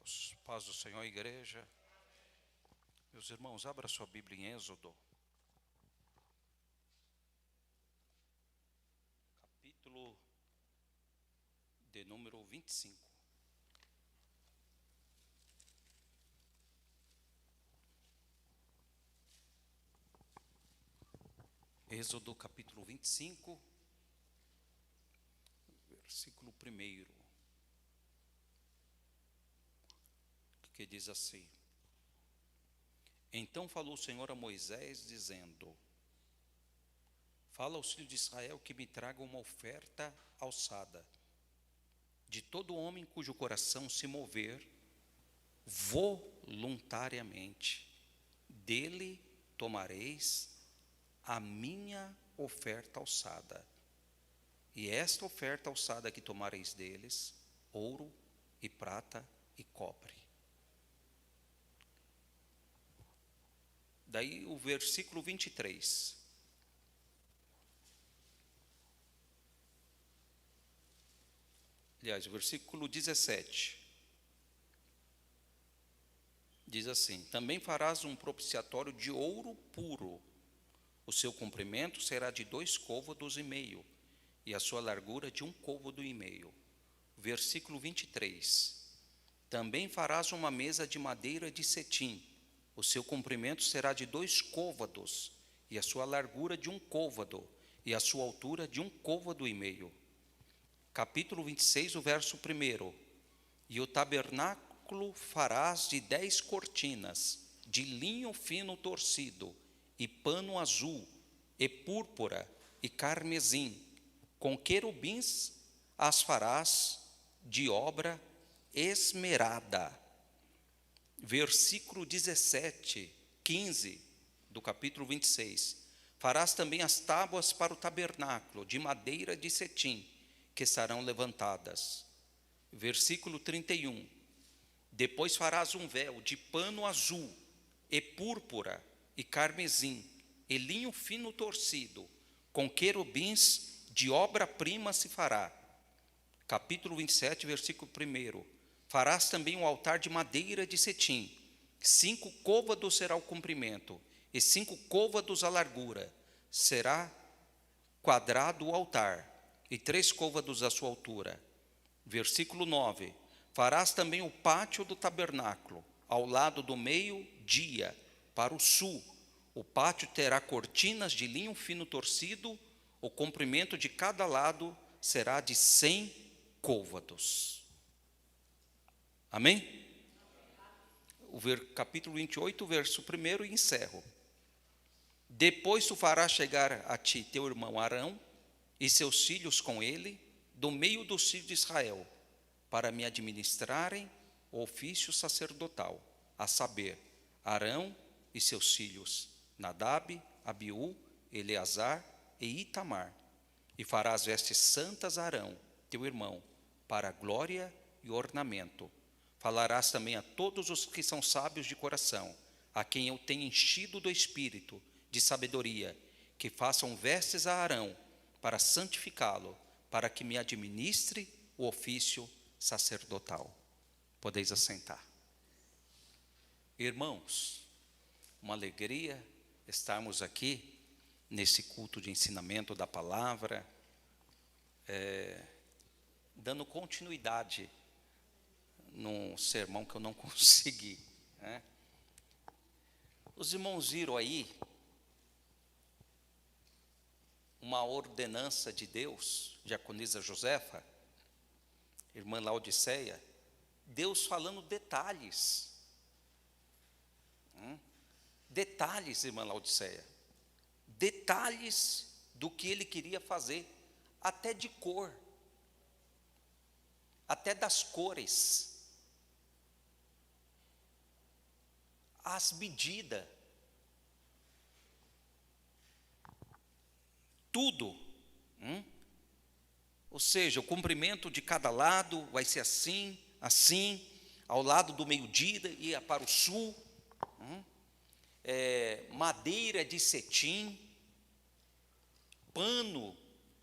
Deus. Paz do Senhor, igreja. Meus irmãos, abra sua Bíblia em Êxodo, capítulo de número 25. Êxodo capítulo 25, versículo 1, que diz assim: Então falou o Senhor a Moisés, dizendo: Fala aos filhos de Israel que me tragam uma oferta alçada, de todo homem cujo coração se mover voluntariamente, dele tomareis a minha oferta alçada. E esta oferta alçada que tomareis deles, ouro e prata e cobre. Daí o versículo 23. Aliás, o versículo 17. Diz assim: Também farás um propiciatório de ouro puro. O seu comprimento será de 2,5 côvados, e a sua largura de 1,5 côvado. Versículo 23. Também farás uma mesa de madeira de cetim. O seu comprimento será de 2 côvados, e a sua largura de 1 côvado, e a sua altura de 1,5 côvado. Capítulo 26, o verso 1. E o tabernáculo farás de 10 cortinas, de linho fino torcido, e pano azul, e púrpura, e carmesim. Com querubins as farás de obra esmerada. Versículo 17, 15 do capítulo 26. Farás também as tábuas para o tabernáculo, de madeira de cetim, que estarão levantadas. Versículo 31. Depois farás um véu de pano azul, e púrpura, e carmesim, e linho fino torcido, com querubins de obra-prima se fará. Capítulo 27, versículo 1. Farás também um altar de madeira de cetim. 5 côvados será o comprimento, e 5 côvados a largura. Será quadrado o altar, e 3 côvados a sua altura. Versículo 9. Farás também o pátio do tabernáculo, ao lado do meio-dia, para o sul. O pátio terá cortinas de linho fino torcido. O comprimento de cada lado será de 100 côvados. Amém? O capítulo 28, verso 1, e encerro. Depois tu farás chegar a ti teu irmão Arão e seus filhos com ele, do meio dos filhos de Israel, para me administrarem o ofício sacerdotal, a saber, Arão e seus filhos, Nadab, Abiú, Eleazar e Itamar. E farás vestes santas a Arão, teu irmão, para a glória e ornamento. Falarás também a todos os que são sábios de coração, a quem eu tenho enchido do espírito de sabedoria, que façam vestes a Arão, para santificá-lo, para que me administre o ofício sacerdotal. Podeis assentar. Irmãos, uma alegria estarmos aqui nesse culto de ensinamento da palavra, dando continuidade num sermão que eu não consegui, né? Os irmãos viram aí uma ordenança de Deus, diaconisa Josefa, irmã Laodiceia, Deus falando detalhes. Detalhes, irmã Laodiceia. Detalhes do que ele queria fazer, até de cor, até das cores, as medidas, tudo. Ou seja, o comprimento de cada lado vai ser assim, assim, ao lado do meio-dia ia para o sul, madeira de cetim, pano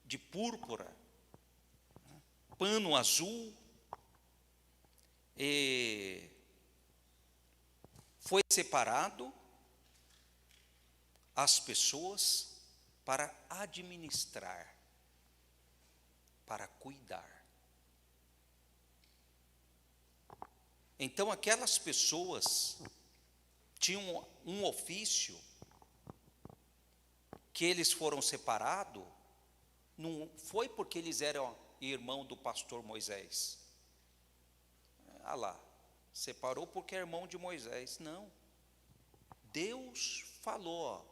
de púrpura, pano azul, foi separado as pessoas para administrar, para cuidar. Então aquelas pessoas tinham um ofício que eles foram separados, não foi porque eles eram irmão do pastor Moisés. Ah lá, separou porque é irmão de Moisés. Não. Deus falou, ó,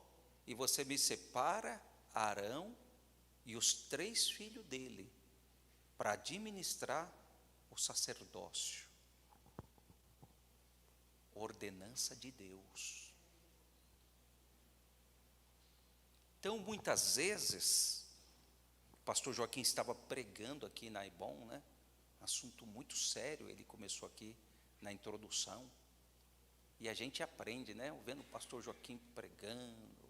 e você me separa Arão e os 3 filhos dele para administrar o sacerdócio. Ordenança de Deus. Então, muitas vezes, o pastor Joaquim estava pregando aqui na IBOM, né? Assunto muito sério, ele começou aqui na introdução. E a gente aprende, né? Vendo o pastor Joaquim pregando,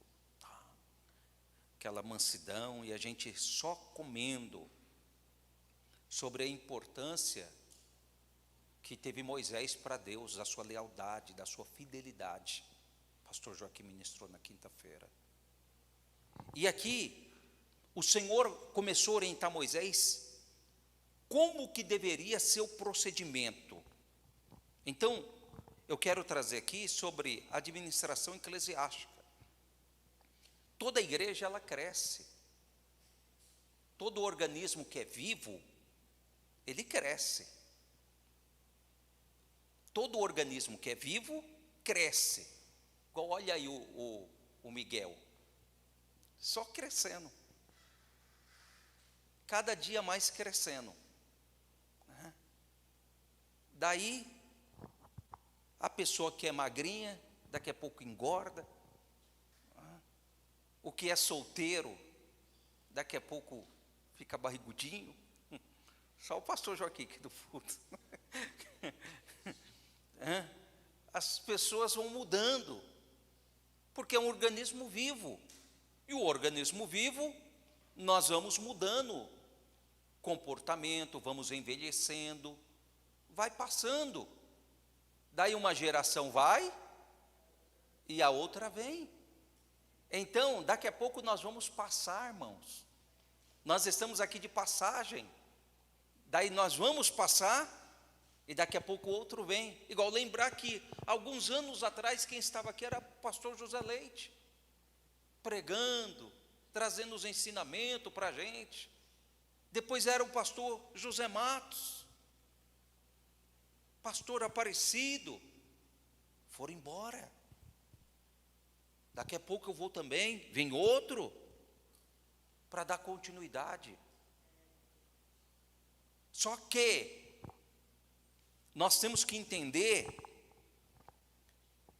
aquela mansidão, e a gente só comendo sobre a importância que teve Moisés para Deus, da sua lealdade, da sua fidelidade. O pastor Joaquim ministrou na quinta-feira. E aqui, o Senhor começou a orientar Moisés como que deveria ser o procedimento. Então, eu quero trazer aqui sobre a administração eclesiástica. Toda igreja, ela cresce. Todo organismo que é vivo, ele cresce. Todo organismo que é vivo, cresce. Igual, olha aí o Miguel. Só crescendo. Cada dia mais crescendo. Daí, a pessoa que é magrinha, daqui a pouco engorda. O que é solteiro, daqui a pouco fica barrigudinho. Só o pastor Joaquim aqui do fundo. As pessoas vão mudando, porque é um organismo vivo. E o organismo vivo, nós vamos mudando comportamento, vamos envelhecendo, vai passando. Daí uma geração vai e a outra vem. Então, daqui a pouco nós vamos passar, irmãos. Nós estamos aqui de passagem. Daí nós vamos passar e daqui a pouco o outro vem. Igual lembrar que alguns anos atrás quem estava aqui era o pastor José Leite, pregando, trazendo os ensinamentos para a gente. Depois era o pastor José Matos, pastor Aparecido, foram embora. Daqui a pouco eu vou também, vem outro, para dar continuidade. Só que nós temos que entender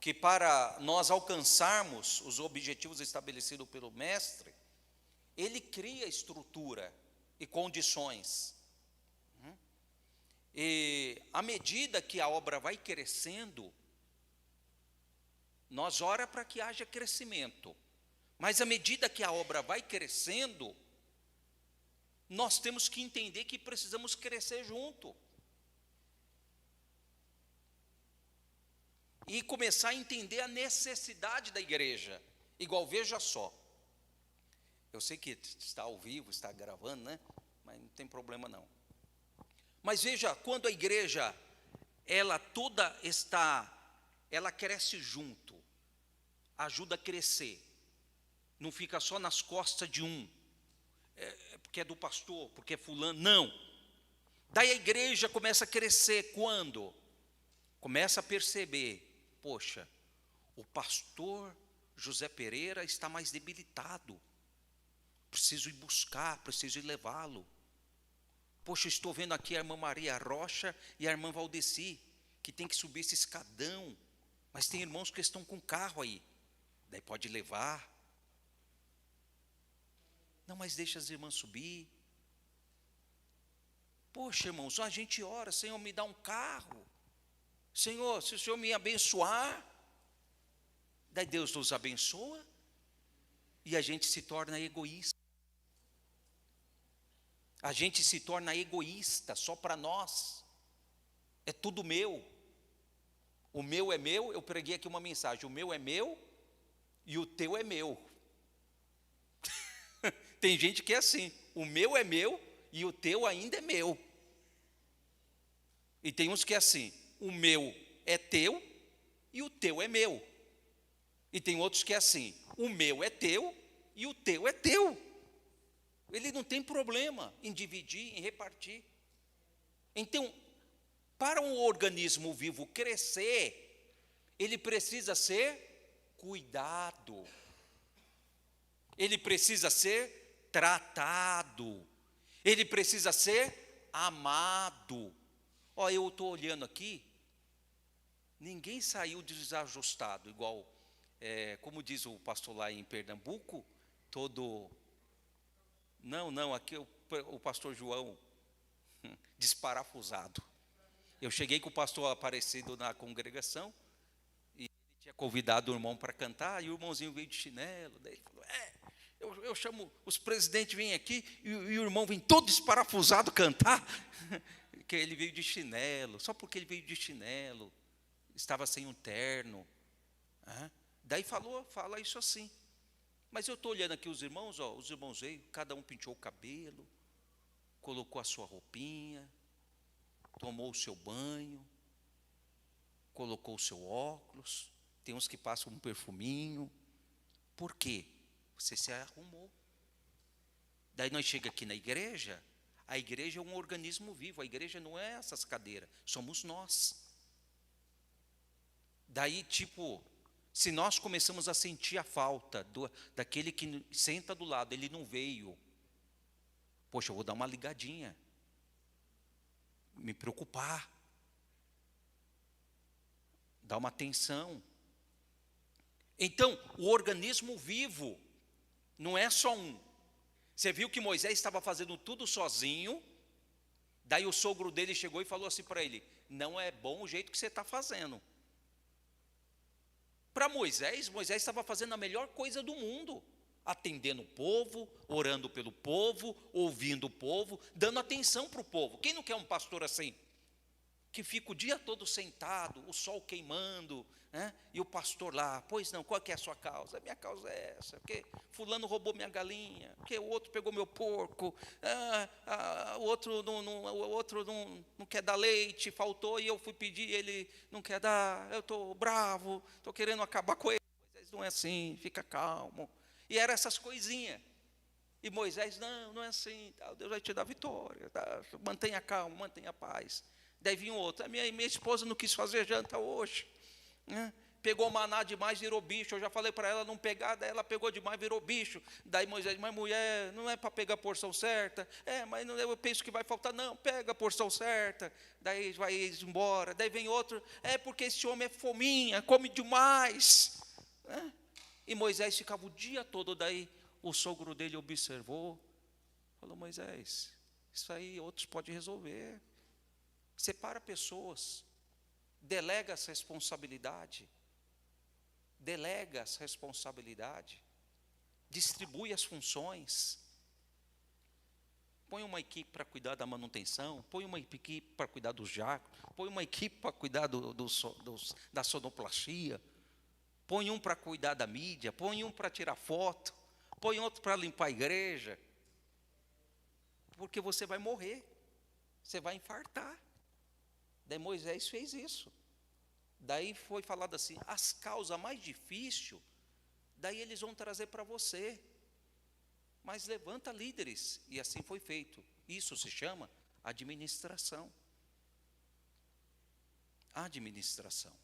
que para nós alcançarmos os objetivos estabelecidos pelo mestre, ele cria estrutura e condições. E à medida que a obra vai crescendo, nós ora para que haja crescimento, mas à medida que a obra vai crescendo, nós temos que entender que precisamos crescer junto. E começar a entender a necessidade da igreja. Igual, veja só, eu sei que está ao vivo, está gravando, né? Mas não tem problema não. Mas veja, quando a igreja, ela toda ela cresce junto, ajuda a crescer, não fica só nas costas de um, porque é do pastor, porque é fulano, não. Daí a igreja começa a crescer quando? Começa a perceber, poxa, o pastor José Pereira está mais debilitado, preciso ir buscar, preciso ir levá-lo. Poxa, estou vendo aqui a irmã Maria Rocha e a irmã Valdeci, que tem que subir esse escadão, mas tem irmãos que estão com carro aí, daí pode levar. Não, mas deixa as irmãs subir. Poxa, irmãos, a gente ora, Senhor, me dá um carro. Senhor, se o Senhor me abençoar, daí Deus nos abençoa e a gente se torna egoísta. A gente se torna egoísta só para nós. É tudo meu. O meu é meu, eu preguei aqui uma mensagem, o meu é meu e o teu é meu. Tem gente que é assim, o meu é meu e o teu ainda é meu. E tem uns que é assim, o meu é teu e o teu é meu. E tem outros que é assim, o meu é teu e o teu é teu. Ele não tem problema em dividir, em repartir. Então, para um organismo vivo crescer, ele precisa ser cuidado. Ele precisa ser tratado. Ele precisa ser amado. Ó, eu estou olhando aqui, ninguém saiu desajustado, igual, como diz o pastor lá em Pernambuco, todo... Não, aqui o pastor João, desparafusado. Eu cheguei com o pastor Aparecido na congregação, e ele tinha convidado o irmão para cantar, e o irmãozinho veio de chinelo, daí ele falou, eu chamo, os presidentes vêm aqui, e o irmão vem todo desparafusado cantar, que ele veio de chinelo, só porque ele veio de chinelo, estava sem um terno, daí fala isso assim. Mas eu estou olhando aqui os irmãos veio, cada um pintou o cabelo, colocou a sua roupinha, tomou o seu banho, colocou o seu óculos, tem uns que passam um perfuminho. Por quê? Você se arrumou. Daí nós chegamos aqui na igreja, a igreja é um organismo vivo, a igreja não é essas cadeiras, somos nós. Daí, se nós começamos a sentir a falta daquele que senta do lado, ele não veio, poxa, eu vou dar uma ligadinha, me preocupar, dar uma atenção. Então, o organismo vivo não é só um. Você viu que Moisés estava fazendo tudo sozinho, daí o sogro dele chegou e falou assim para ele, não é bom o jeito que você está fazendo. Para Moisés estava fazendo a melhor coisa do mundo, atendendo o povo, orando pelo povo, ouvindo o povo, dando atenção para o povo. Quem não quer um pastor assim? Que fica o dia todo sentado, o sol queimando, e o pastor lá, pois não, qual que é a sua causa? A minha causa é essa, porque fulano roubou minha galinha, porque o outro pegou meu porco, o outro não quer dar leite, faltou, e eu fui pedir, ele não quer dar, eu estou bravo, estou querendo acabar com ele. Moisés não é assim, fica calmo. E eram essas coisinhas. E Moisés, não é assim, Deus vai te dar vitória, mantenha calmo, mantenha paz. Daí vinha outro, minha esposa não quis fazer janta hoje, pegou maná demais, virou bicho, eu já falei para ela não pegar, daí ela pegou demais, virou bicho. Daí Moisés, mas mulher, não é para pegar a porção certa, mas não, eu penso que vai faltar, não, pega a porção certa, daí vai embora. Daí vem outro, porque esse homem é fominha, come demais, e Moisés ficava o dia todo. Daí o sogro dele observou, falou, Moisés, isso aí outros podem resolver. Separa pessoas, delega as responsabilidades, distribui as funções, põe uma equipe para cuidar da manutenção, põe uma equipe para cuidar dos jacos, põe uma equipe para cuidar da sonoplastia, põe um para cuidar da mídia, põe um para tirar foto, põe outro para limpar a igreja, porque você vai morrer, você vai infartar. Daí Moisés fez isso. Daí foi falado assim, as causas mais difíceis, daí eles vão trazer para você. Mas levanta líderes. E assim foi feito. Isso se chama administração. Administração.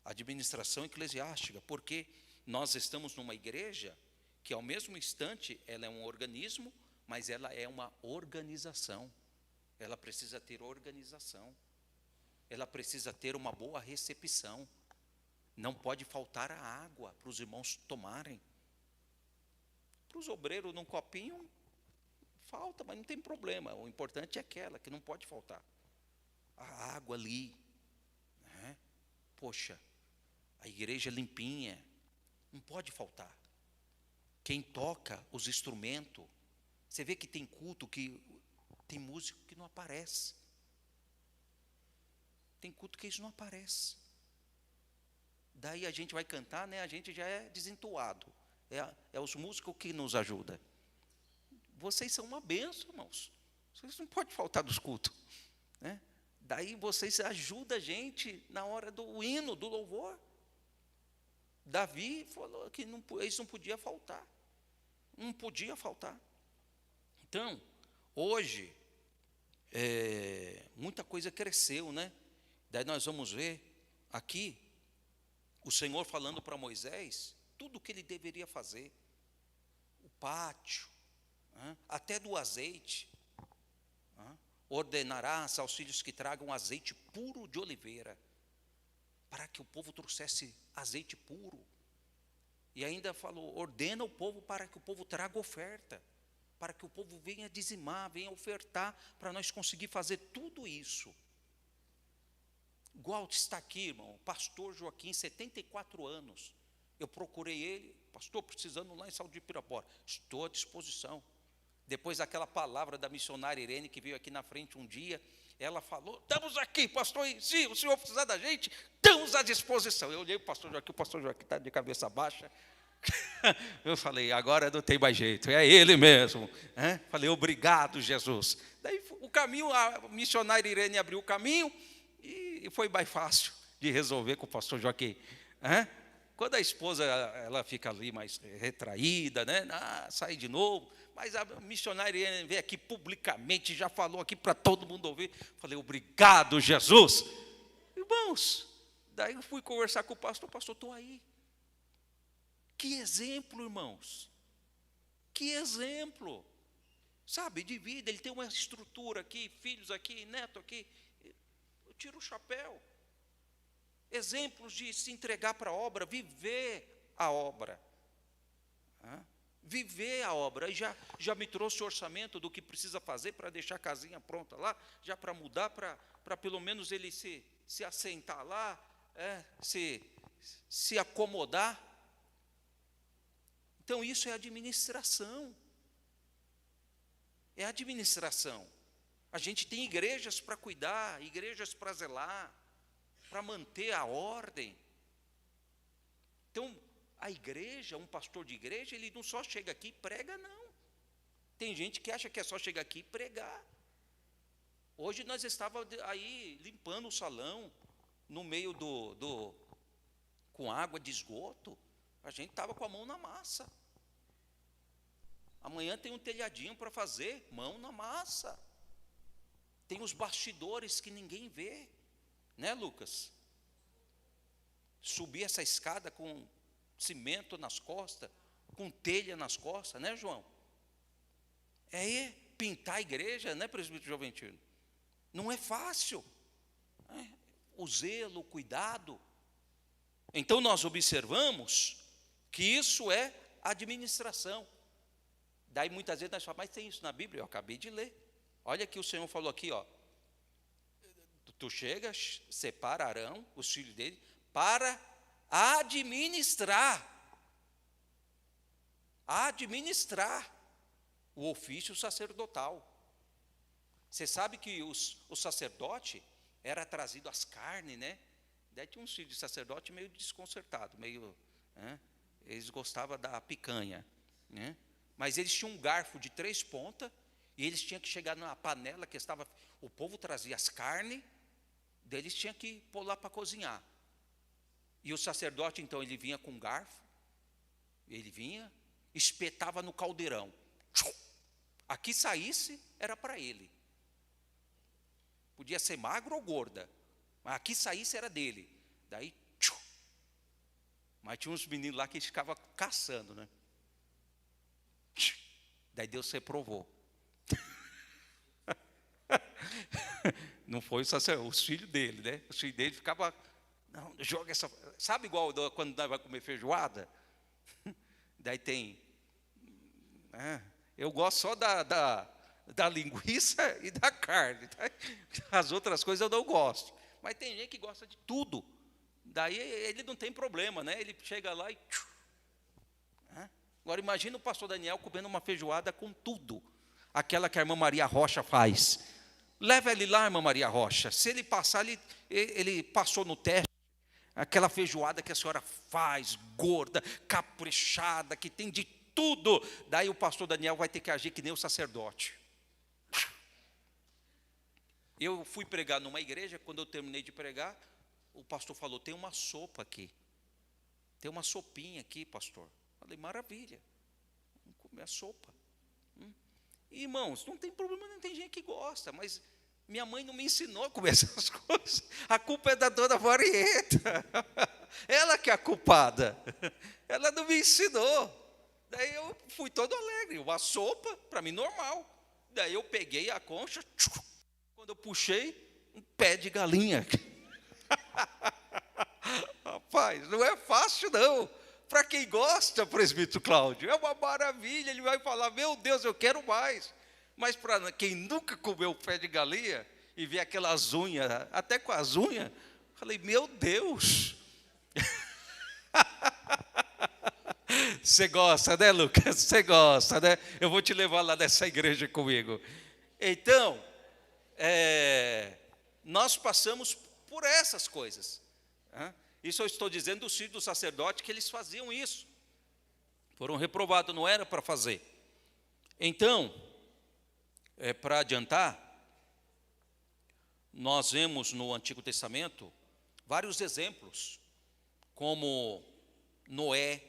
Administração eclesiástica, porque nós estamos numa igreja que ao mesmo instante ela é um organismo, mas ela é uma organização. Ela precisa ter organização, ela precisa ter uma boa recepção, não pode faltar a água para os irmãos tomarem. Para os obreiros num copinho, falta, mas não tem problema, o importante é aquela que não pode faltar. A água ali, poxa, a igreja limpinha, não pode faltar. Quem toca os instrumentos, você vê que tem culto que tem músico que não aparece. Tem culto que isso não aparece. Daí a gente vai cantar, né? A gente já é desentoado. É os músicos que nos ajudam. Vocês são uma bênção, irmãos. Vocês não podem faltar dos cultos, né? Daí vocês ajudam a gente na hora do hino, do louvor. Davi falou que isso não podia faltar. Não podia faltar. Então, hoje, muita coisa cresceu, né? Daí nós vamos ver aqui o Senhor falando para Moisés tudo o que ele deveria fazer. O pátio, até do azeite. Ordenarás aos filhos que tragam azeite puro de oliveira, para que o povo trouxesse azeite puro. E ainda falou, ordena o povo para que o povo traga oferta, para que o povo venha dizimar, venha ofertar, para nós conseguir fazer tudo isso. Igual está aqui, irmão, pastor Joaquim, 74 anos. Eu procurei ele, pastor, precisando lá em Saúde de Pirapora. Estou à disposição. Depois daquela palavra da missionária Irene, que veio aqui na frente um dia, ela falou, estamos aqui, pastor, se o senhor precisar da gente, estamos à disposição. Eu olhei o pastor Joaquim está de cabeça baixa. Eu falei, agora não tem mais jeito, é ele mesmo. Falei, obrigado, Jesus. Daí o caminho, a missionária Irene abriu o caminho, e foi mais fácil de resolver com o pastor Joaquim. Quando a esposa ela fica ali mais retraída, né? Sai de novo. Mas a missionária veio aqui publicamente, já falou aqui para todo mundo ouvir. Falei, obrigado, Jesus. Irmãos, daí eu fui conversar com o pastor, estou aí. Que exemplo, irmãos. Que exemplo. Sabe, de vida, ele tem uma estrutura aqui, filhos aqui, neto aqui. Eu tiro o chapéu. Exemplos de se entregar para a obra, viver a obra. Viver a obra. E já me trouxe o orçamento do que precisa fazer para deixar a casinha pronta lá, já para mudar, para pelo menos ele se assentar lá, se acomodar. Então, isso é administração. É administração. A gente tem igrejas para cuidar, igrejas para zelar, para manter a ordem. Então, a igreja, um pastor de igreja, ele não só chega aqui e prega, não. Tem gente que acha que é só chegar aqui e pregar. Hoje nós estávamos aí limpando o salão, no meio com água de esgoto. A gente estava com a mão na massa. Amanhã tem um telhadinho para fazer, mão na massa. Tem os bastidores que ninguém vê, né, Lucas? Subir essa escada com cimento nas costas, com telha nas costas, né, João? Pintar a igreja, né, presbítero Joventino? Não é fácil. O zelo, o cuidado. Então, nós observamos que isso é administração. Daí, muitas vezes, nós falamos, mas tem isso na Bíblia? Eu acabei de ler. Olha que o Senhor falou aqui, ó. Tu chegas, separa Arão, os filhos dele, para administrar o ofício sacerdotal. Você sabe que o sacerdote era trazido as carnes, né? Daí tinha uns filhos de sacerdote meio desconcertado, eles gostavam da picanha, né? Mas eles tinham um garfo de 3 pontas, e eles tinham que chegar na panela que estava, o povo trazia as carnes, daí eles tinham que pôr lá para cozinhar. E o sacerdote, então, ele vinha com um garfo, ele vinha, espetava no caldeirão. Aqui saísse, era para ele. Podia ser magro ou gorda, mas aqui saísse era dele. Daí, mas tinha uns meninos lá que ficavam caçando, né? Daí Deus reprovou. Não foi o sacerdote, os filhos dele, né? Os filhos dele ficavam, não, joga essa. Sabe igual quando nós vamos comer feijoada? Daí tem. Eu gosto só da linguiça e da carne. As outras coisas eu não gosto. Mas tem gente que gosta de tudo. Daí ele não tem problema, né? Ele chega lá e. Agora imagina o pastor Daniel comendo uma feijoada com tudo. Aquela que a irmã Maria Rocha faz. Leva ele lá, irmã Maria Rocha. Se ele passar, ele passou no teste. Aquela feijoada que a senhora faz, gorda, caprichada, que tem de tudo. Daí o pastor Daniel vai ter que agir que nem o sacerdote. Eu fui pregar numa igreja, quando eu terminei de pregar, o pastor falou, tem uma sopa aqui. Tem uma sopinha aqui, pastor. Falei, maravilha. Vamos comer a sopa. Irmãos, não tem problema, não tem gente que gosta, mas minha mãe não me ensinou a comer essas coisas. A culpa é da dona Marieta. Ela que é a culpada. Ela não me ensinou. Daí eu fui todo alegre. Uma sopa, para mim, normal. Daí eu peguei a concha, quando eu puxei, um pé de galinha. Rapaz, não é fácil não. Para quem gosta, presbítero Cláudio, é uma maravilha. Ele vai falar, meu Deus, eu quero mais. Mas para quem nunca comeu pé de galinha e vê aquelas unhas, até com as unhas, falei, meu Deus. Você gosta, né, Lucas? Você gosta, né? Eu vou te levar lá nessa igreja comigo. Então, nós passamos por essas coisas. Isso eu estou dizendo dos filhos do sacerdote, que eles faziam isso. Foram reprovados, não era para fazer. Então, para adiantar, nós vemos no Antigo Testamento vários exemplos, como Noé,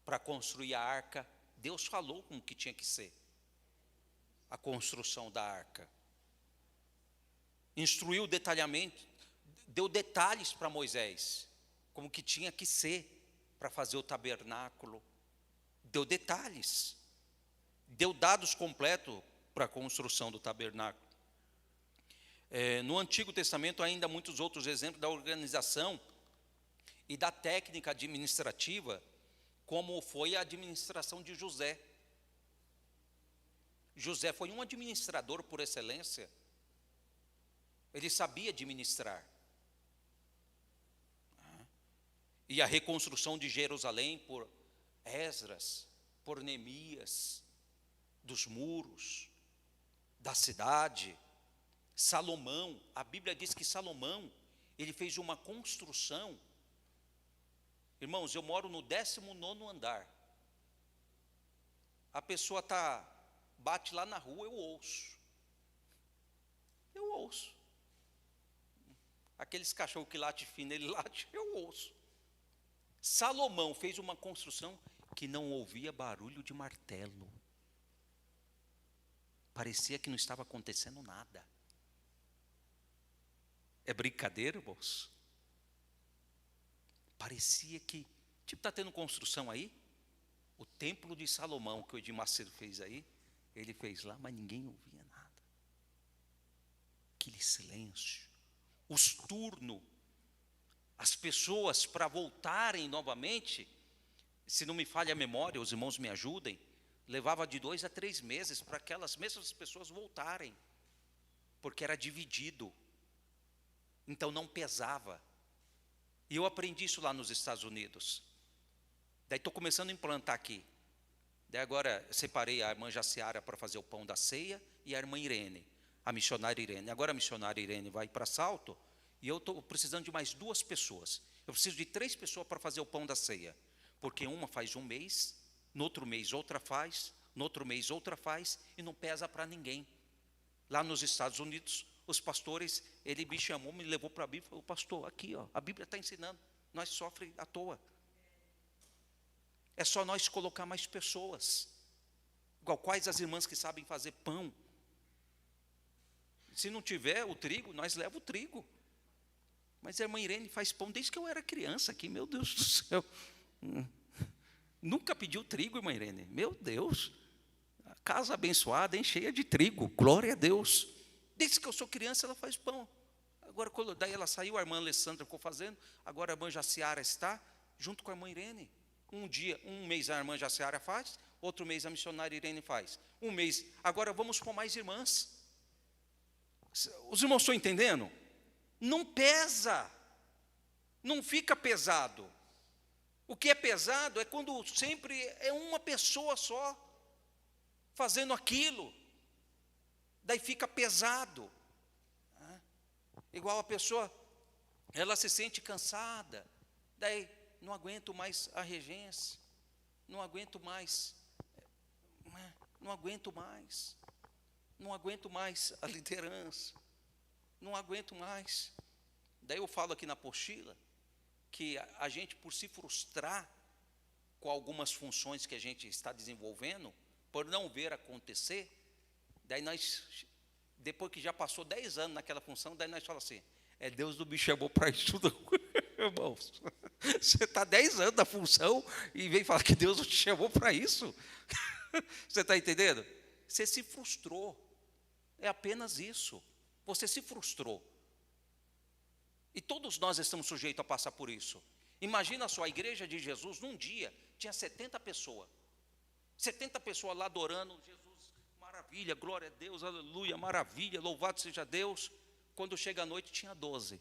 para construir a arca. Deus falou como que tinha que ser a construção da arca. Instruiu detalhadamente, deu detalhes para Moisés, como que tinha que ser para fazer o tabernáculo. Deu detalhes, deu dados completos para a construção do tabernáculo. No Antigo Testamento, ainda muitos outros exemplos da organização e da técnica administrativa, como foi a administração de José. José foi um administrador por excelência. Ele sabia administrar. E a reconstrução de Jerusalém por Esdras, por Neemias, dos muros, da cidade. Salomão, a Bíblia diz que Salomão, ele fez uma construção. Irmãos, eu moro no 19º andar. A pessoa bate lá na rua, eu ouço. Eu ouço. Aqueles cachorros que late fino, ele late, eu ouço. Salomão fez uma construção que não ouvia barulho de martelo. Parecia que não estava acontecendo nada. É brincadeira, irmãos? Parecia que, está tendo construção aí? O templo de Salomão, que o Edir Macedo fez aí, ele fez lá, mas ninguém ouvia nada. Aquele silêncio. Os turnos, as pessoas para voltarem novamente, se não me falha a memória, os irmãos me ajudem, levava de 2 a 3 meses para aquelas mesmas pessoas voltarem, porque era dividido, então não pesava. E eu aprendi isso lá nos Estados Unidos. Daí estou começando a implantar aqui. Daí agora separei a irmã Jaciara para fazer o pão da ceia e a irmã Irene, a missionária Irene. Agora a missionária Irene vai para Salto e eu estou precisando de mais 2 pessoas. Eu preciso de 3 pessoas para fazer o pão da ceia, porque uma faz um mês, no outro mês outra faz, no outro mês outra faz e não pesa para ninguém. Lá nos Estados Unidos, os pastores, ele me chamou, me levou para a Bíblia e falou, pastor, aqui, ó, a Bíblia está ensinando, nós sofremos à toa. É só nós colocar mais pessoas. Igual quais as irmãs que sabem fazer pão. Se não tiver o trigo, nós levamos o trigo. Mas a irmã Irene faz pão desde que eu era criança aqui, meu Deus do céu. Nunca pediu trigo, irmã Irene. Meu Deus. A casa abençoada, hein, cheia de trigo. Glória a Deus. Desde que eu sou criança, ela faz pão. Agora, daí ela saiu, a irmã Alessandra ficou fazendo. Agora a irmã Jaciara está junto com a irmã Irene. Um mês a irmã Jaciara faz, outro mês a missionária Irene faz. Um mês, agora vamos com mais irmãs. Os irmãos estão entendendo? Não pesa, não fica pesado. O que é pesado é quando sempre é uma pessoa só fazendo aquilo. daí fica pesado. Igual a pessoa, ela se sente cansada, daí não aguento mais a regência, não aguento mais, não aguento mais, não aguento mais a liderança, não aguento mais. Daí eu falo aqui na apostila, que a gente, por se frustrar com algumas funções que a gente está desenvolvendo, por não ver acontecer, daí nós, depois que já passou 10 anos naquela função, daí nós falamos assim, Deus não me chamou para isso não, irmãos. Você está 10 anos na função e vem falar que Deus não te chamou para isso. Você está entendendo? Você se frustrou, é apenas isso, você se frustrou. E todos nós estamos sujeitos a passar por isso. Imagina só, a igreja de Jesus, num dia, tinha 70 pessoas. 70 pessoas lá adorando Jesus, maravilha, glória a Deus, aleluia, maravilha, louvado seja Deus. Quando chega a noite, tinha 12.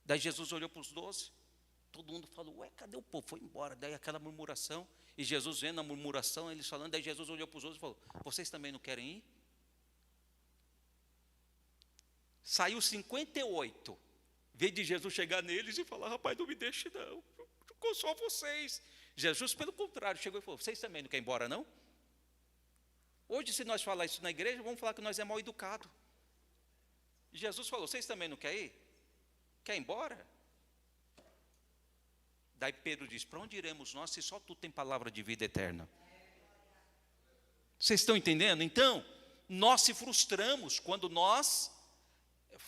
Daí Jesus olhou para os 12, todo mundo falou, ué, cadê o povo? Foi embora, daí aquela murmuração. E Jesus vendo a murmuração, eles falando, daí Jesus olhou para os 12 e falou, vocês também não querem ir? Saiu 58. Veio de Jesus chegar neles e falar, rapaz, não me deixe não, ficou só vocês. Jesus, pelo contrário, chegou e falou, vocês também não querem ir embora não? Hoje, se nós falar isso na igreja, vamos falar que nós é mal educado. Jesus falou, vocês também não querem ir? Quer ir embora? Daí Pedro diz, para onde iremos nós se só tu tem palavra de vida eterna? Vocês estão entendendo? Então, nós se frustramos quando nós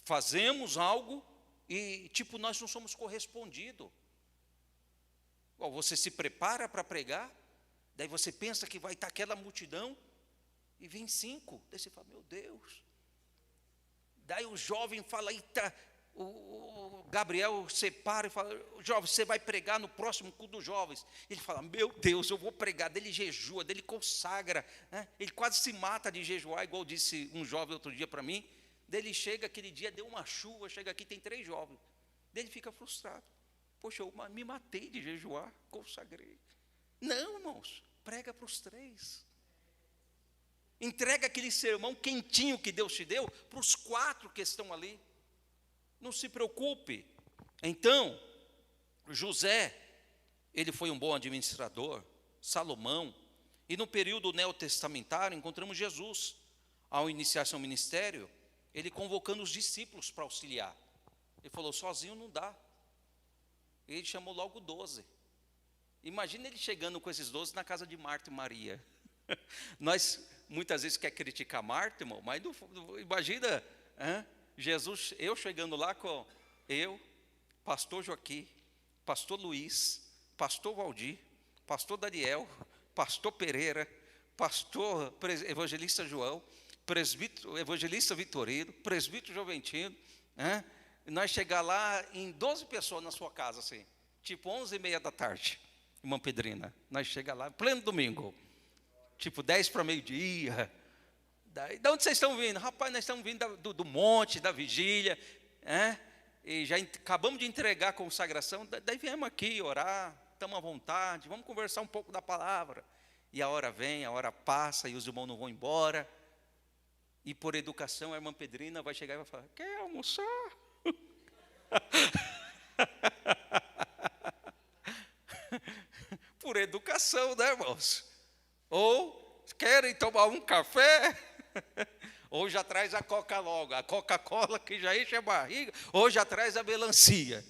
fazemos algo e, tipo, nós não somos correspondidos. Você se prepara para pregar, daí você pensa que vai estar aquela multidão, e vem 5, daí você fala, meu Deus. Daí o jovem fala, eita, o Gabriel separa e fala, jovem, você vai pregar no próximo culto dos jovens. Ele fala, meu Deus, eu vou pregar. Daí ele jejua, daí ele consagra, né? Ele quase se mata de jejuar, igual disse um jovem outro dia para mim. Daí ele chega, aquele dia deu uma chuva, chega aqui, tem 3 jovens. Daí ele fica frustrado. Poxa, eu me matei de jejuar, consagrei. Não, irmãos, prega para os 3. Entrega aquele sermão quentinho que Deus te deu para os 4 que estão ali. Não se preocupe. Então, José, ele foi um bom administrador, Salomão, e no período neotestamentário encontramos Jesus. Ao iniciar seu ministério, ele convocando os discípulos para auxiliar. Ele falou, sozinho não dá. Ele chamou logo 12. Imagina ele chegando com esses 12 na casa de Marta e Maria. Nós, muitas vezes, quer criticar Marta, irmão, mas imagina, Jesus, eu chegando lá com eu, pastor Joaquim, pastor Luiz, pastor Valdir, pastor Daniel, pastor Pereira, pastor evangelista João, presbítero, evangelista Vitorino, presbítero Joventino, nós chegar lá em 12 pessoas na sua casa, assim, tipo 11h30 da tarde, irmã Pedrina, nós chega lá, pleno domingo, tipo 10 para meio-dia. De onde vocês estão vindo? Rapaz, nós estamos vindo do monte, da vigília, e já acabamos de entregar a consagração, daí viemos aqui orar, estamos à vontade, vamos conversar um pouco da palavra. E a hora vem, a hora passa, e os irmãos não vão embora, e por educação a irmã Pedrina vai chegar e vai falar, quer almoçar? Por educação, né, irmãos? Ou querem tomar um café? Ou já traz a Coca logo, a Coca-Cola que já enche a barriga, ou já traz a melancia,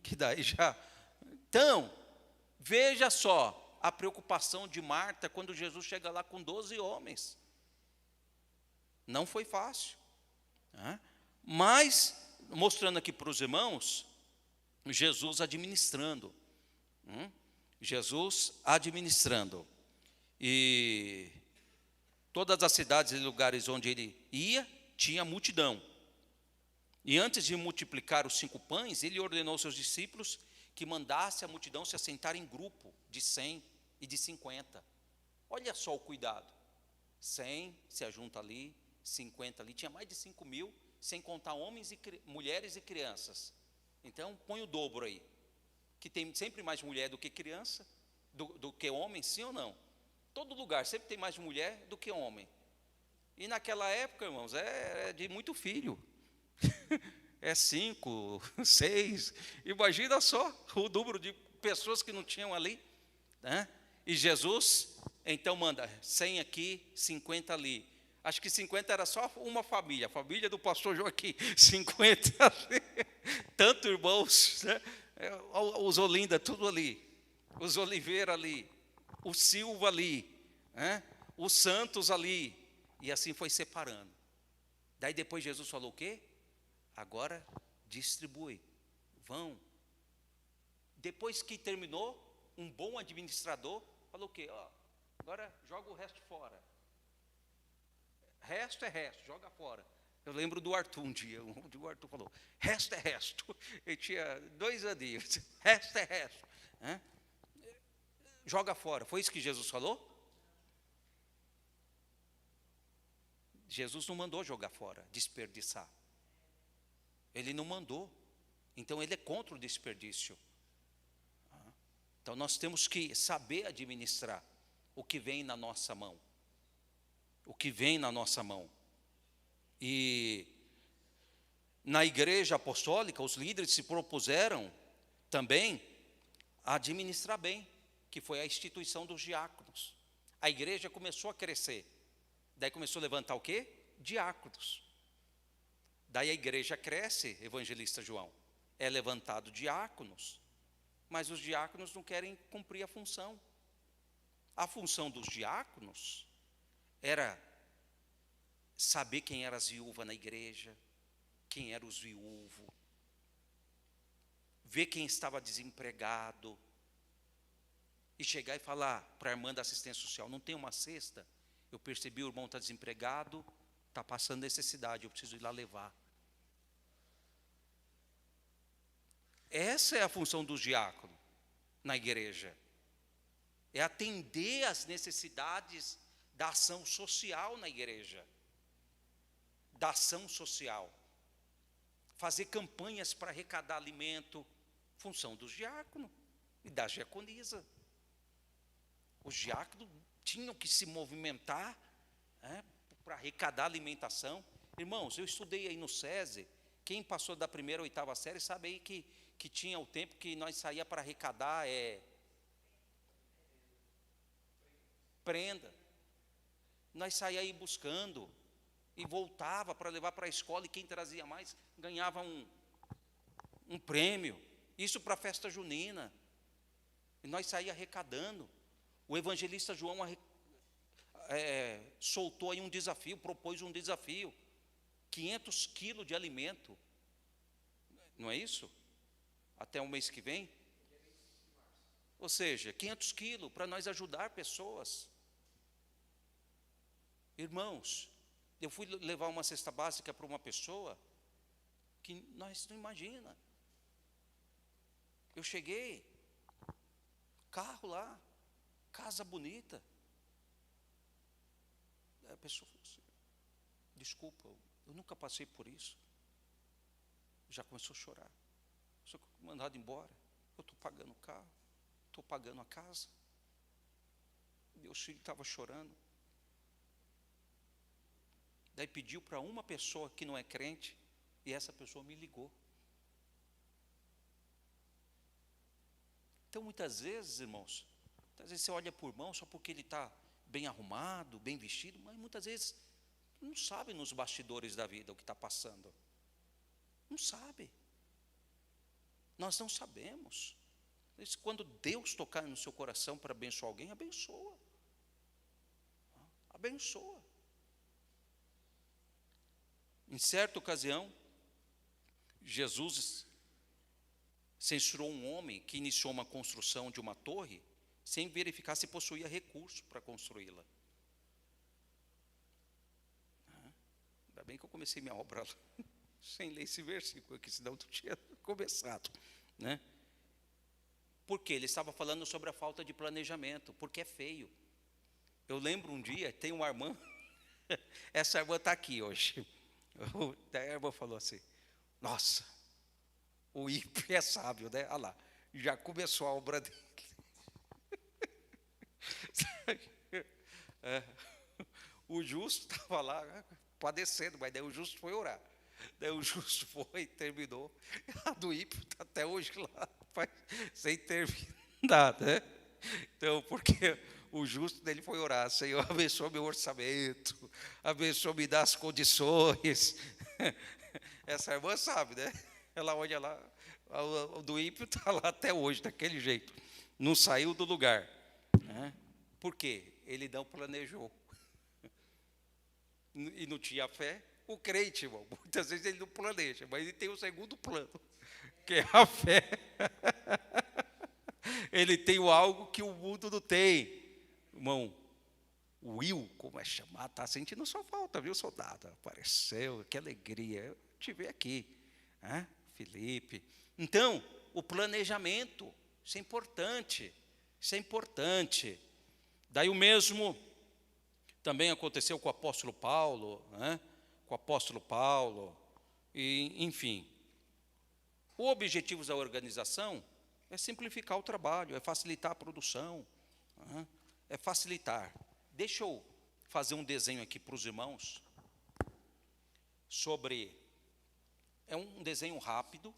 que daí já. Então, veja só a preocupação de Marta quando Jesus chega lá com 12 homens. Não foi fácil, mas mostrando aqui para os irmãos, Jesus administrando, Jesus administrando, e todas as cidades e lugares onde ele ia, tinha multidão. E antes de multiplicar os 5 pães, ele ordenou aos seus discípulos que mandasse a multidão se assentar em grupo de 100 e de 50. Olha só o cuidado. 100 se ajunta ali, 50 ali, tinha mais de 5.000, sem contar homens e mulheres e crianças. Então, põe o dobro aí, que tem sempre mais mulher do que criança, do que homem, sim ou não? Todo lugar sempre tem mais mulher do que homem. E naquela época, irmãos, é de muito filho. É 5, 6. Imagina só o número de pessoas que não tinham ali, né? E Jesus, então, manda 100 aqui, 50 ali. Acho que 50 era só uma família, a família do pastor Joaquim. 50 ali. Tanto irmãos, né? Os Olinda, tudo ali. Os Oliveira ali. O Silva ali. Né? Os Santos ali. E assim foi separando. Daí depois Jesus falou o quê? Agora distribui. Vão. Depois que terminou, um bom administrador falou o quê? Ó, agora joga o resto fora. Resto é resto, joga fora. Eu lembro do Arthur um dia, o Arthur falou, resto é resto. Ele tinha 2 aninhos, resto é resto. Joga fora, foi isso que Jesus falou? Jesus não mandou jogar fora, desperdiçar. Ele não mandou. Então ele é contra o desperdício. Então nós temos que saber administrar o que vem na nossa mão. O que vem na nossa mão. E na igreja apostólica, os líderes se propuseram também a administrar bem, que foi a instituição dos diáconos. A igreja começou a crescer. Daí começou a levantar o quê? Diáconos. Daí a igreja cresce, evangelista João. É levantado diáconos. Mas os diáconos não querem cumprir a função. A função dos diáconos era saber quem era as viúvas na igreja, quem eram os viúvos, ver quem estava desempregado, e chegar e falar para a irmã da assistência social, não tem uma cesta? Eu percebi, o irmão está desempregado, está passando necessidade, eu preciso ir lá levar. Essa é a função do diácono na igreja. É atender às necessidades da ação social na igreja. Da ação social. Fazer campanhas para arrecadar alimento. Função dos diáconos e da diaconisa. Os diáconos tinham que se movimentar para arrecadar alimentação. Irmãos, eu estudei aí no SESI. Quem passou da 1ª à 8ª série sabe aí que tinha o tempo que nós saía para arrecadar prenda. Nós saía aí buscando e voltava para levar para a escola, e quem trazia mais ganhava um prêmio. Isso para a festa junina. E nós saía arrecadando. O evangelista João soltou aí um desafio, propôs um desafio. 500 quilos de alimento. Não é isso? Até o mês que vem. Ou seja, 500 quilos para nós ajudar pessoas. Irmãos, eu fui levar uma cesta básica para uma pessoa que nós não imagina. Eu cheguei, carro lá, casa bonita. A pessoa falou assim, desculpa, eu nunca passei por isso. Já começou a chorar. Sou mandado embora. Eu estou pagando o carro, estou pagando a casa. Meu filho estava chorando. Daí pediu para uma pessoa que não é crente, e essa pessoa me ligou. Então, muitas vezes, irmãos, você olha para o irmão só porque ele está bem arrumado, bem vestido, mas muitas vezes não sabe nos bastidores da vida o que está passando. Não sabe. Nós não sabemos. Quando Deus tocar no seu coração para abençoar alguém, abençoa. Abençoa. Em certa ocasião, Jesus censurou um homem que iniciou uma construção de uma torre sem verificar se possuía recurso para construí-la. Ainda bem que eu comecei minha obra lá, sem ler esse versículo aqui, senão eu tinha começado. Né? Porque ele estava falando sobre a falta de planejamento, porque é feio. Eu lembro um dia, tem uma irmã, essa irmã está aqui hoje. A irmã falou assim, nossa, o ímpio é sábio, né? Olha lá, já começou a obra dele. O justo estava lá padecendo, mas daí o justo foi orar. Daí o justo foi, terminou. A do ímpio está até hoje lá, sem terminar, né? Então, porque o justo dele foi orar: Senhor, abençoa meu orçamento, abençoa, me dá as condições. Essa irmã sabe, né? Ela olha lá, o do ímpio está lá até hoje, daquele jeito. Não saiu do lugar. Né? Por quê? Ele não planejou. E não tinha fé. O crente, irmão, muitas vezes ele não planeja, mas ele tem o segundo plano, que é a fé. Ele tem algo que o mundo não tem. Irmão, o Will, como é chamado, está sentindo sua falta, viu, soldado? Apareceu, que alegria. Eu te vi aqui. Né? Felipe. Então, o planejamento, isso é importante. Isso é importante. Daí o mesmo também aconteceu com o apóstolo Paulo, né? Com o apóstolo Paulo, e, enfim. O objetivo da organização é simplificar o trabalho, é facilitar a produção, né? É facilitar. Deixa eu fazer um desenho aqui para os irmãos, é um desenho rápido.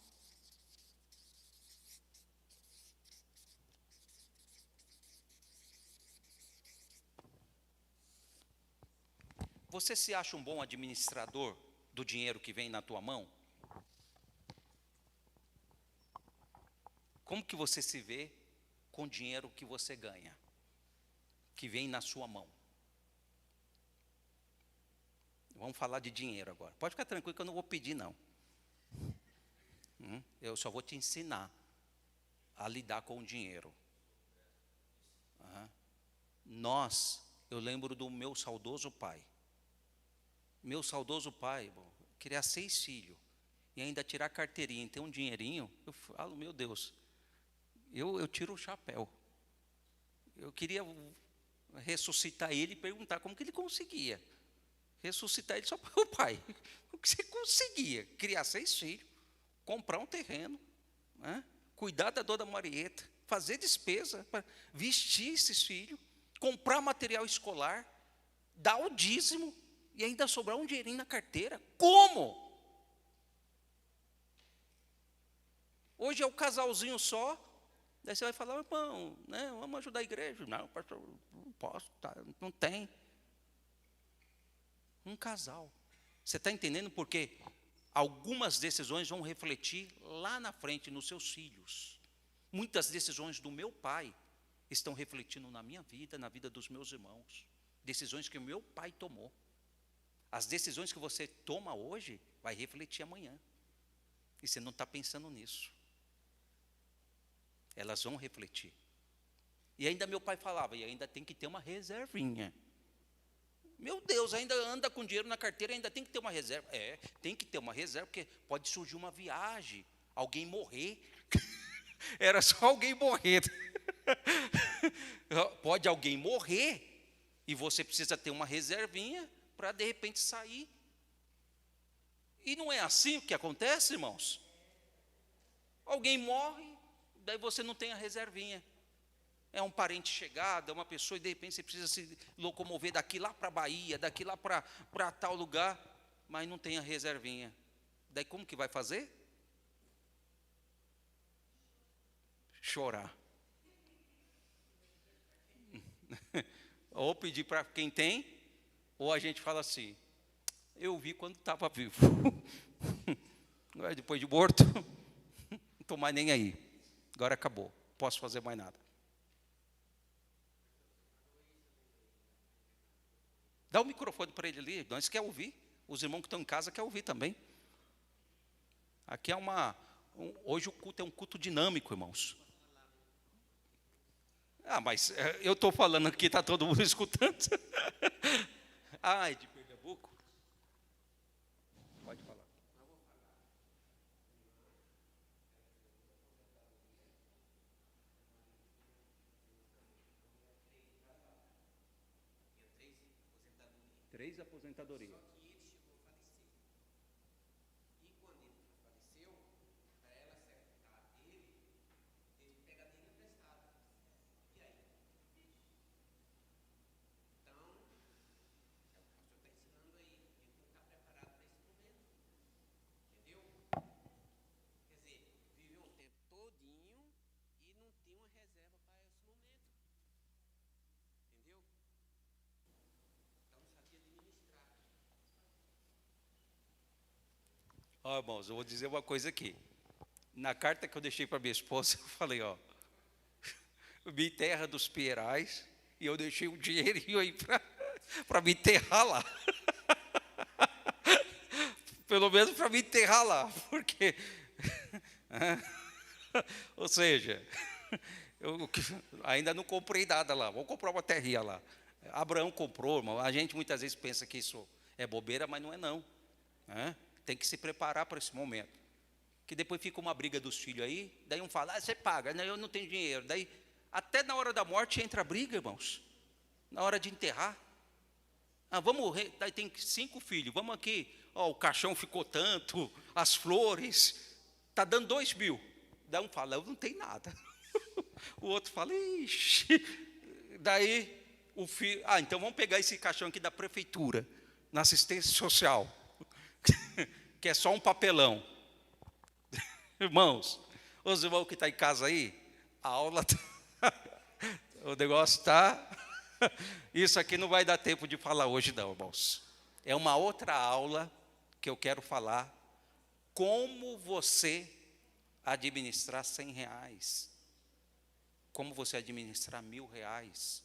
Você se acha um bom administrador do dinheiro que vem na tua mão? Como que você se vê com o dinheiro que você ganha, que vem na sua mão? Vamos falar de dinheiro agora. Pode ficar tranquilo que eu não vou pedir, não. Eu só vou te ensinar a lidar com o dinheiro. Eu lembro do meu saudoso pai. Meu saudoso pai, criar 6 filhos e ainda tirar carteirinha e ter um dinheirinho, eu falo, meu Deus, eu tiro o chapéu. Eu queria ressuscitar ele e perguntar como que ele conseguia. Ressuscitar ele só para o pai. Como que você conseguia criar 6 filhos, comprar um terreno, né? Cuidar da dona Marieta, fazer despesa para vestir esses filhos, comprar material escolar, dar o dízimo e ainda sobrar um dinheirinho na carteira? Como? Hoje é o casalzinho só. Daí você vai falar, irmão, né, vamos ajudar a igreja. Não, pastor, não posso, tá, não tem. Um casal. Você está entendendo por quê? Algumas decisões vão refletir lá na frente nos seus filhos. Muitas decisões do meu pai estão refletindo na minha vida, na vida dos meus irmãos. Decisões que o meu pai tomou. As decisões que você toma hoje vai refletir amanhã. E você não está pensando nisso. Elas vão refletir. E ainda meu pai falava, e ainda tem que ter uma reservinha. Meu Deus, ainda anda com dinheiro na carteira, ainda tem que ter uma reserva. É, tem que ter uma reserva, porque pode surgir uma viagem, alguém morrer. Era só alguém morrer. Pode alguém morrer, e você precisa ter uma reservinha para de repente sair. E não é assim que acontece, irmãos? Alguém morre, daí você não tem a reservinha. É um parente chegado, é uma pessoa, e de repente você precisa se locomover daqui lá para a Bahia, daqui lá para tal lugar, mas não tem a reservinha. Daí como que vai fazer? Chorar. Ou pedir para quem tem, ou a gente fala assim, eu vi quando estava vivo. Depois de morto, não estou mais nem aí. Agora acabou, não posso fazer mais nada. Dá o microfone para ele ali, nós quer ouvir. Os irmãos que estão em casa querem ouvir também. Aqui é hoje o culto é um culto dinâmico, irmãos. Mas eu estou falando aqui, está todo mundo escutando. É de Pernambuco? Pode falar. 3 aposentadorias. Ó, irmãos, eu vou dizer uma coisa aqui. Na carta que eu deixei para minha esposa, eu falei, ó, me enterra dos Pierais, e eu deixei um dinheirinho aí para me enterrar lá. Pelo menos para me enterrar lá, porque, ou seja, eu ainda não comprei nada lá, vou comprar uma terrinha lá. Abraão comprou, irmão. A gente muitas vezes pensa que isso é bobeira, mas não é não. Tem que se preparar para esse momento. Que depois fica uma briga dos filhos aí, daí um fala, você paga, eu não tenho dinheiro. Daí, até na hora da morte entra a briga, irmãos. Na hora de enterrar. Vamos, daí tem 5 filhos, vamos aqui, o caixão ficou tanto, as flores, está dando 2.000. Daí um fala, eu não tenho nada. O outro fala, ixi. Daí o filho, então vamos pegar esse caixão aqui da prefeitura, na assistência social, que é só um papelão. Irmãos, os irmãos que estão em casa aí, a aula, o negócio está, isso aqui não vai dar tempo de falar hoje não, irmãos. É uma outra aula que eu quero falar, como você administrar R$100, como você administrar R$1.000,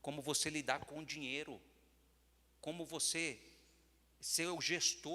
como você lidar com o dinheiro, como você ser o gestor